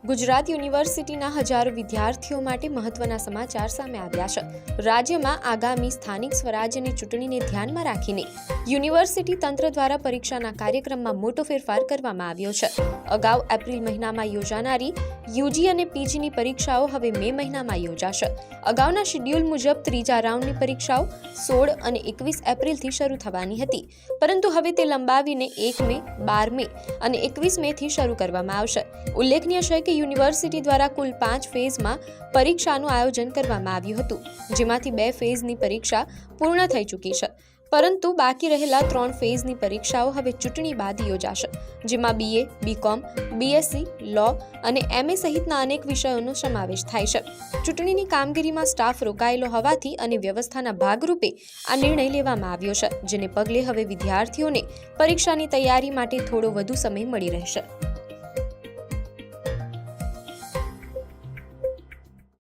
ગુજરાત યુનિવર્સિટીના હજારો વિદ્યાર્થીઓ માટે મહત્વના સમાચાર સામે આવ્યા છે। રાજ્યમાં આગામી સ્થાનિક સ્વરાજ્યની ચૂંટણીને ધ્યાનમાં રાખીને યુનિવર્સિટી તંત્ર દ્વારા પરીક્ષાના કાર્યક્રમમાં મોટો ફેરફાર કરવામાં આવ્યો છે। અગાઉ એપ્રિલ મહિનામાં યોજાનારી યુજી અને પીજીની પરીક્ષાઓ હવે મે મહિનામાં યોજાશે। અગાઉના શેડ્યુલ મુજબ ત્રીજા રાઉન્ડની પરીક્ષાઓ 16 અને 21 એપ્રિલથી શરૂ થવાની હતી, પરંતુ હવે તે લંબાવીને 1 મે, 12 મે અને 21 મેથી શરૂ કરવામાં આવશે। ઉલ્લેખનીય છે કે યુનિવર્સિટી દ્વારા કુલ 5 ફેઝમાં પરીક્ષાનું આયોજન કરવામાં આવ્યું હતું, જેમાંથી 2 ફેઝની પરીક્ષા પૂર્ણ થઈ ચૂકી છે, પરંતુ બાકી રહેલા 3 ફેઝની પરીક્ષાઓ હવે ચૂંટણી બાદ યોજાશે, જેમાં BA, BCom, BSc, લો અને MA સહિતના અનેક વિષયોનો સમાવેશ થાય છે। ચૂંટણીની કામગીરીમાં સ્ટાફ રોકાયેલો હોવાથી અને વ્યવસ્થાના ભાગરૂપે આ નિર્ણય લેવામાં આવ્યો છે, જેને પગલે હવે વિદ્યાર્થીઓને પરીક્ષાની તૈયારી માટે થોડો વધુ સમય મળી રહેશે।